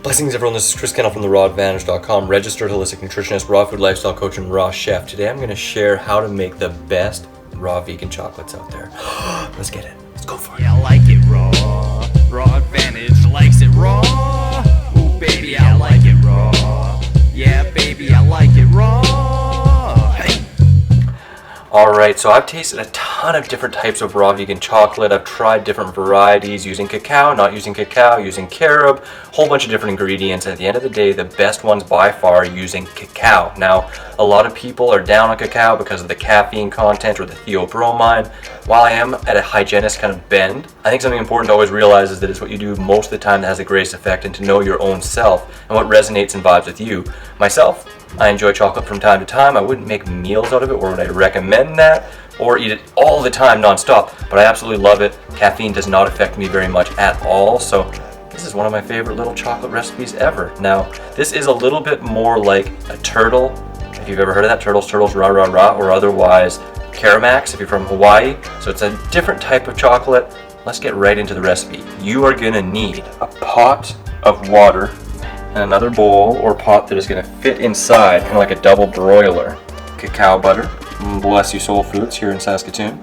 Blessings everyone, this is Chris Kennel from therawadvantage.com, registered holistic nutritionist, raw food lifestyle coach, and raw chef. Today I'm going to share how to make the best raw vegan chocolates out there. Let's get it. Let's go for it. Yeah, I like it raw. Raw Advantage likes it raw. Ooh, baby, I like it raw. Yeah, baby, I like it raw. Hey. Alright, so I've tasted a ton of different types of raw vegan chocolate. I've tried different varieties using cacao, not using cacao, using carob, a whole bunch of different ingredients. And at the end of the day, the best ones by far are using cacao. Now, a lot of people are down on cacao because of the caffeine content or the theobromine. While I am at a hygienist kind of bend, I think something important to always realize is that it's what you do most of the time that has the greatest effect, and to know your own self and what resonates and vibes with you. Myself, I enjoy chocolate from time to time. I wouldn't make meals out of it, or would I recommend that, or eat it all the time non-stop, but I absolutely love it. Caffeine does not affect me very much at all, so this is one of my favorite little chocolate recipes ever. Now, this is a little bit more like a turtle, if you've ever heard of that, turtles, rah rah rah, or otherwise Caramax if you're from Hawaii. So it's a different type of chocolate. Let's get right into the recipe. You are gonna need a pot of water and another bowl or pot that is going to fit inside, kind of like a double broiler. Cacao butter, bless you Soul Foods here in Saskatoon,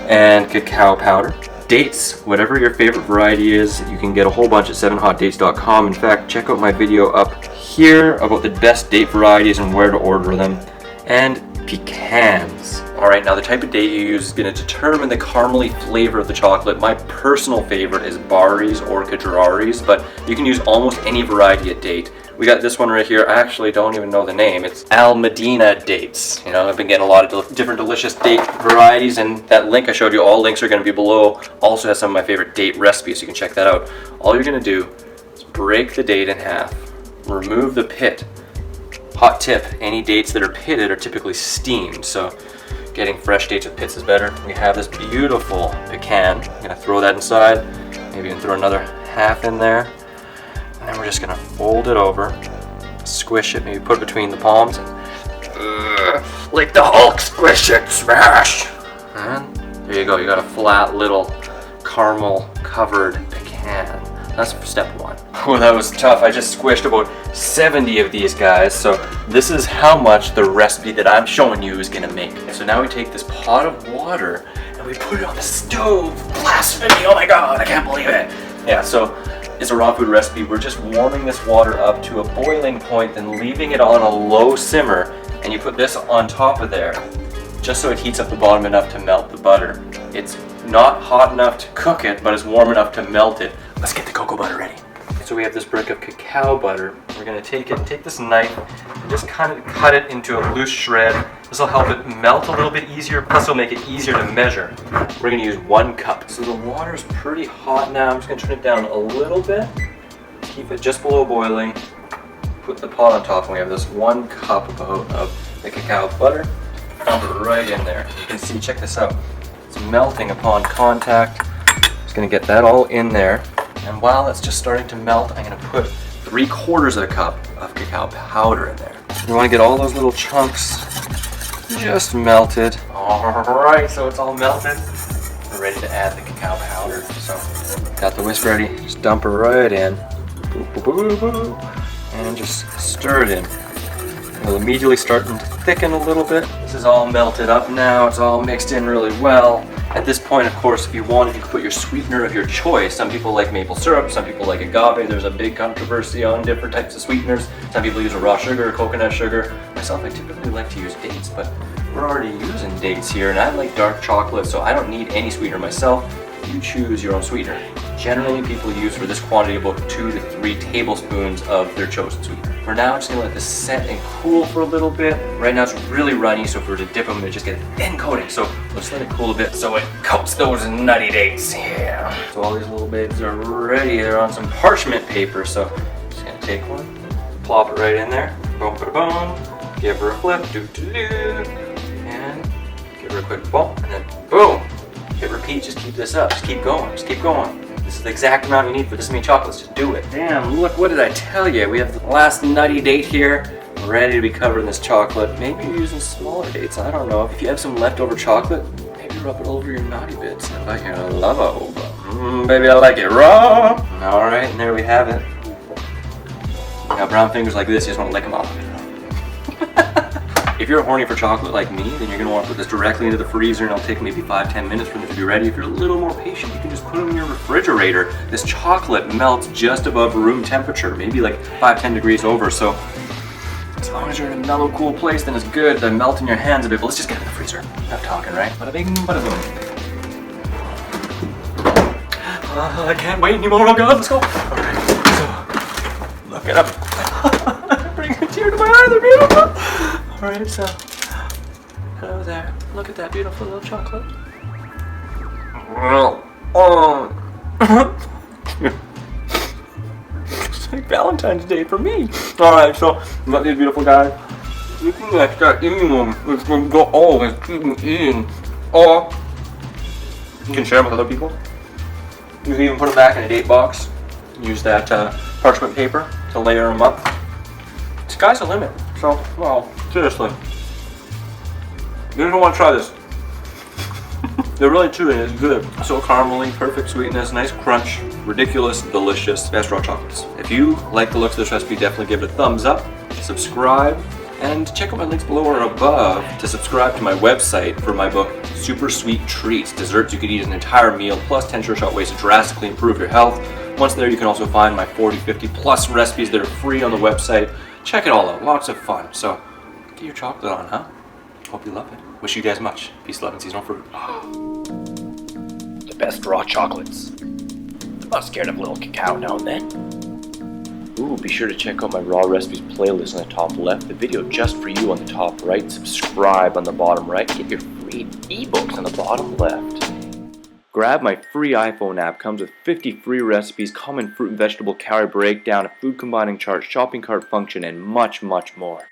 and cacao powder. Dates, whatever your favorite variety is, you can get a whole bunch at 7hotdates.com. In fact, check out my video up here about the best date varieties and where to order them. And pecans. Alright, now the type of date you use is going to determine the caramely flavor of the chocolate. My personal favorite is Barry's or Kajrari's, but you can use almost any variety of date. We got this one right here. I actually don't even know the name. It's Al Medina dates. You know, I've been getting a lot of different delicious date varieties, and that link I showed you, all links are going to be below. Also has some of my favorite date recipes, so you can check that out. All you're going to do is break the date in half, remove the pit. Hot tip, any dates that are pitted are typically steamed, so getting fresh dates with pits is better. We have this beautiful pecan. I'm gonna throw that inside, maybe even throw another half in there, and then we're just gonna fold it over, squish it, maybe put it between the palms, and like the Hulk, squish it, smash! And there you go, you got a flat little caramel covered pecan. That's step one. Oh, that was tough. I just squished about 70 of these guys, so this is how much the recipe that I'm showing you is gonna make. So now we take this pot of water and we put it on the stove. Blasphemy, oh my god, I can't believe it. Yeah, so it's a raw food recipe. We're just warming this water up to a boiling point, then leaving it on a low simmer, and you put this on top of there, just so it heats up the bottom enough to melt the butter. It's not hot enough to cook it, but it's warm enough to melt it. Let's get the cocoa butter ready. So we have this brick of cacao butter. We're going to take this knife and just kind of cut it into a loose shred. This will help it melt a little bit easier, plus it'll make it easier to measure. We're going to use 1 cup. So the water is pretty hot now. I'm just going to turn it down a little bit. Keep it just below boiling. Put the pot on top, and we have this 1 cup of the cacao butter. Dump it right in there. You can see, check this out. It's melting upon contact. Just going to get that all in there. And while it's just starting to melt, I'm going to put 3/4 of a cup of cacao powder in there. You want to get all those little chunks just melted. Alright, so it's all melted. We're ready to add the cacao powder. So, got the whisk ready. Just dump her right in. And just stir it in. It'll immediately start to thicken a little bit. This is all melted up now. It's all mixed in really well. At this point, of course, if you wanted, you could put your sweetener of your choice. Some people like maple syrup, some people like agave. There's a big controversy on different types of sweeteners. Some people use a raw sugar or coconut sugar. Myself, I typically like to use dates, but we're already using dates here, and I like dark chocolate, so I don't need any sweetener myself. You choose your own sweetener. Generally, people use for this quantity about 2 to 3 tablespoons of their chosen sweetener. For now, I'm just gonna let this set and cool for a little bit. Right now it's really runny, so if we were to dip them, they just get a thin coating. So let's let it cool a bit so it coats those nutty dates. Yeah. So all these little babes are ready. They're on some parchment paper, so I'm just gonna take one, plop it right in there. Boom, boom, boom. Give her a flip, and give her a quick bump, and then boom. Hit repeat, just keep this up, just keep going, just keep going. This is the exact amount you need for this many chocolates, just do it. Damn, look, what did I tell you? We have the last nutty date here, ready to be covered in this chocolate. Maybe you're using smaller dates, I don't know. If you have some leftover chocolate, maybe rub it over your naughty bits and invite your lover over. Baby, I like it raw. All right, and there we have it. Got brown fingers like this, you just want to lick them off. If you're horny for chocolate like me, then you're going to want to put this directly into the freezer, and it'll take maybe 5-10 minutes for them to be ready. If you're a little more patient, you can just put them in your refrigerator. This chocolate melts just above room temperature, maybe like 5-10 degrees over. So as long as you're in a mellow, cool place, then it's good to melt in your hands a bit. But let's just get it in the freezer. Enough talking, right? Bada bing, bada boom. I can't wait anymore. Oh God, let's go. All right, so look it up. Bring a tear to my eye. They're beautiful. All right, so hello there. Look at that beautiful little chocolate. It's like Valentine's Day for me. All right, so you got these beautiful guys. You can start eating them. It's gonna go. Oh, it's eating. Or you can share them with other people. You can even put them back in a date box. Use that parchment paper to layer them up. Sky's the limit. So, well, seriously. You're gonna want to try this. They're really chewy, it's good. So caramely, perfect sweetness, nice crunch, ridiculous, delicious, best raw chocolates. If you like the looks of this recipe, definitely give it a thumbs up, subscribe, and check out my links below or above to subscribe to my website for my book, Super Sweet Treats, desserts you could eat as an entire meal, plus 10 sure shot ways to drastically improve your health. Once there, you can also find my 40, 50 plus recipes that are free on the website. Check it all out, lots of fun. So, get your chocolate on, huh? Hope you love it. Wish you guys much. Peace, love, and seasonal fruit. The best raw chocolates. I'm not scared of a little cacao now and then. Ooh, be sure to check out my raw recipes playlist on the top left, the video just for you on the top right, subscribe on the bottom right, get your free ebooks on the bottom left. Grab my free iPhone app, comes with 50 free recipes, common fruit and vegetable calorie breakdown, a food combining chart, shopping cart function, and much, much more.